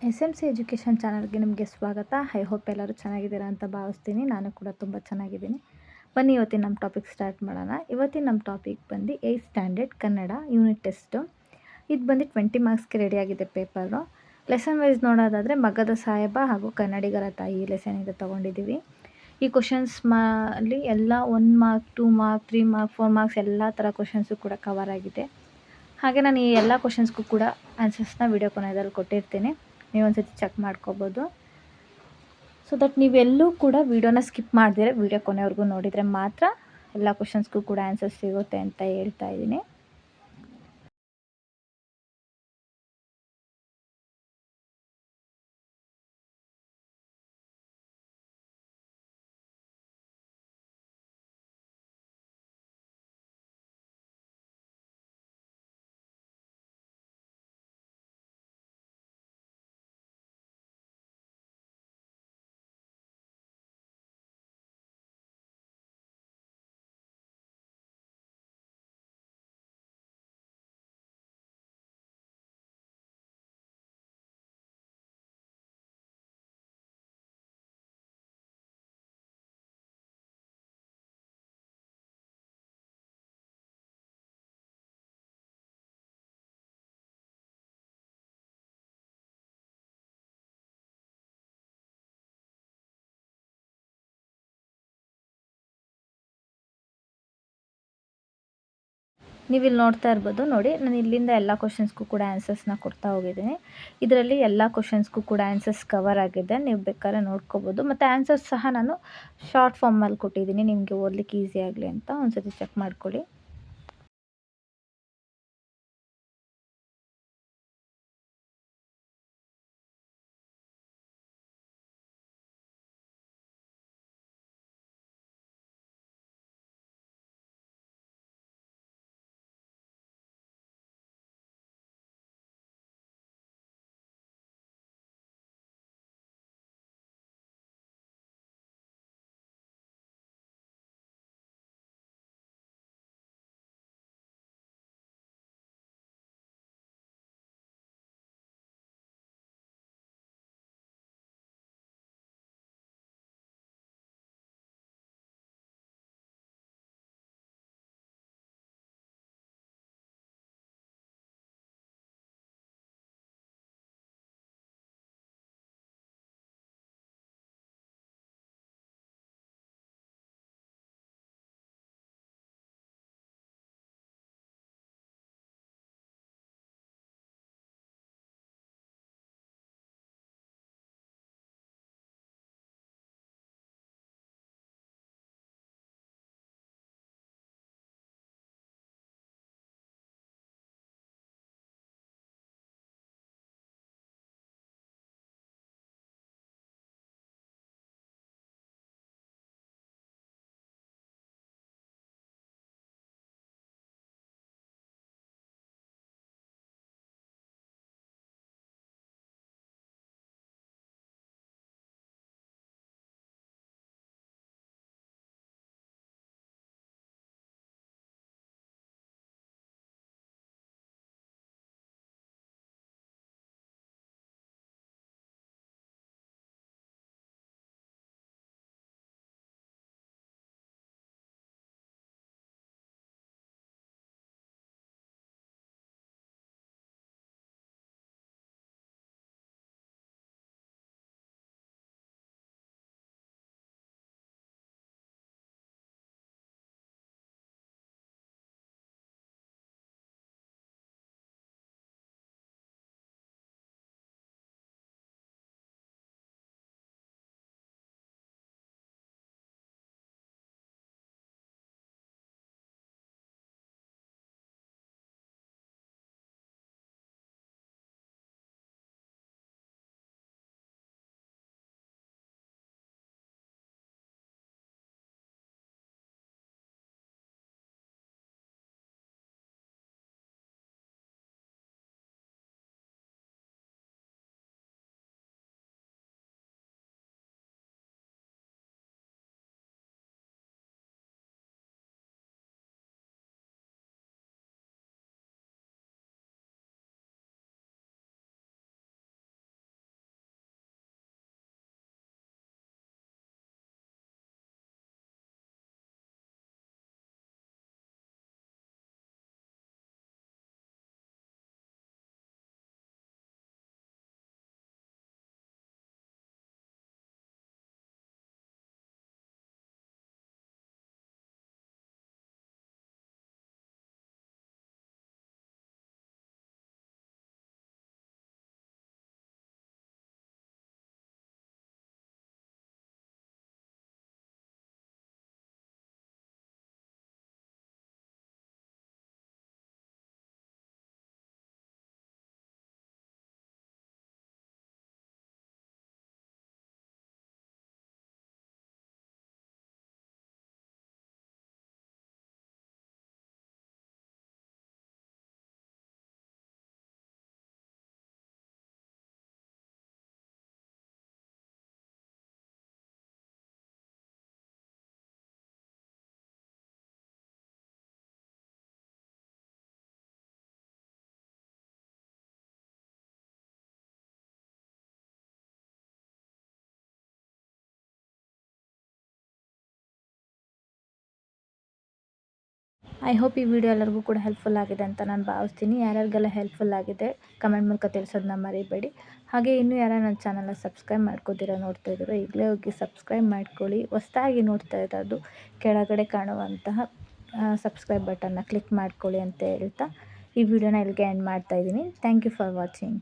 SMC education ಚಾನಲ್ಗೆ ನಿಮಗೆ ಸ್ವಾಗತ. ಐ ಹೋಪ್ ಎಲ್ಲರೂ ಚೆನ್ನಾಗಿದ್ದೀರಾ ಅಂತ ಭಾವಿಸ್ತೀನಿ. ನಾನು ಕೂಡ ತುಂಬ ಚೆನ್ನಾಗಿದ್ದೀನಿ. ಬನ್ನಿ ಇವತ್ತಿನ ನಮ್ಮ ಟಾಪಿಕ್ ಸ್ಟಾರ್ಟ್ ಮಾಡೋಣ. ಇವತ್ತಿನ ನಮ್ಮ ಟಾಪಿಕ್ ಬಂದು 8th standard Kannada unit test. ಇದು ಬಂದು 20 ಮಾರ್ಕ್ಸ್ಗೆ ರೆಡಿಯಾಗಿದೆ ಪೇಪರು. ಲೆಸನ್ ವೈಸ್ ನೋಡೋದಾದರೆ ಮಗದ ಸಾಹೇಬ ಹಾಗೂ ಕನ್ನಡಿಗರ ತಾಯಿ ಲೆಸನಿಂದ ತೊಗೊಂಡಿದ್ದೀವಿ. ಈ ಕ್ವಶನ್ಸ್ ಅಲ್ಲಿ ಎಲ್ಲ 1 ಮಾರ್ಕ್, 2 ಮಾರ್ಕ್, 3 ಮಾರ್ಕ್, 4 ಮಾರ್ಕ್ಸ್ ಎಲ್ಲ ಥರ ಕ್ವಶನ್ಸು ಕೂಡ ಕವರ್ ಆಗಿದೆ. ಹಾಗೆ ನಾನು ಈ ಎಲ್ಲ ಕ್ವಶನ್ಸ್ಗೂ ಕೂಡ ಆನ್ಸರ್ಸ್ನ ವಿಡಿಯೋ ಕೊನೆಯಲ್ಲಿ ಕೊಟ್ಟಿರ್ತೀನಿ. ನೀವು ಒಂದ್ಸತಿ ಚೆಕ್ ಮಾಡ್ಕೋಬೋದು. ಸೊ ದಟ್ ನೀವೆಲ್ಲೂ ಕೂಡ ವಿಡಿಯೋನ ಸ್ಕಿಪ್ ಮಾಡಿದ್ರೆ ವಿಡಿಯೋ ಕೊನೆವರೆಗೂ ನೋಡಿದರೆ ಮಾತ್ರ ಎಲ್ಲ ಕ್ವಶನ್ಸ್ಗೂ ಕೂಡ ಆನ್ಸರ್ಸ್ ಸಿಗುತ್ತೆ ಅಂತ ಹೇಳ್ತಾ ಇದ್ದೀನಿ. ನೀವಿಲ್ಲಿ ನೋಡ್ತಾ ಇರ್ಬೋದು ನೋಡಿ, ನಾನು ಇಲ್ಲಿಂದ ಎಲ್ಲ ಕ್ವಶನ್ಸ್ಗೂ ಕೂಡ ಆನ್ಸರ್ಸ್ನ ಕೊಡ್ತಾ ಹೋಗಿದ್ದೀನಿ. ಇದರಲ್ಲಿ ಎಲ್ಲ ಕ್ವಶನ್ಸ್ಗೂ ಕೂಡ ಆನ್ಸರ್ಸ್ ಕವರ್ ಆಗಿದೆ. ನೀವು ಬೇಕಾದ್ರೆ ನೋಡ್ಕೋಬೋದು. ಮತ್ತು ಆನ್ಸರ್ಸ್ ಸಹ ನಾನು ಶಾರ್ಟ್ ಫಾರ್ಮಲ್ಲಿ ಕೊಟ್ಟಿದ್ದೀನಿ, ನಿಮಗೆ ಓದಲಿಕ್ಕೆ ಈಸಿ ಆಗಲಿ ಅಂತ. ಒಂದ್ಸತಿ ಚೆಕ್ ಮಾಡ್ಕೊಳ್ಳಿ. ಐ ಹೋಪ್ ಈ ವಿಡಿಯೋ ಎಲ್ಲರಿಗೂ ಕೂಡ ಹೆಲ್ಪ್ಫುಲ್ ಆಗಿದೆ ಅಂತ ನಾನು ಭಾವಿಸ್ತೀನಿ. ಯಾರ್ಯಾರಿಗೆಲ್ಲ ಹೆಲ್ಪ್ಫುಲ್ ಆಗಿದೆ ಕಮೆಂಟ್ ಮೂಲಕ ತಿಳಿಸೋದನ್ನ ಮರಿಬೇಡಿ. ಹಾಗೆ ಇನ್ನೂ ಯಾರು ನನ್ನ ಚಾನಲ್ನ ಸಬ್ಸ್ಕ್ರೈಬ್ ಮಾಡ್ಕೋದಿರ ನೋಡ್ತಾ ಇದ್ದೀರೋ ಈಗಲೇ ಹೋಗಿ ಸಬ್ಸ್ಕ್ರೈಬ್ ಮಾಡ್ಕೊಳ್ಳಿ. ಹೊಸ್ದಾಗಿ ನೋಡ್ತಾ ಇರೋದು ಕೆಳಗಡೆ ಕಾಣುವಂತಹ ಸಬ್ಸ್ಕ್ರೈಬ್ ಬಟನ್ನ ಕ್ಲಿಕ್ ಮಾಡ್ಕೊಳ್ಳಿ ಅಂತ ಹೇಳ್ತಾ ಈ ವಿಡಿಯೋನ ಇಲ್ಲಿಗೆ ಎಂಡ್ ಮಾಡ್ತಾಯಿದ್ದೀನಿ. Thank you for watching.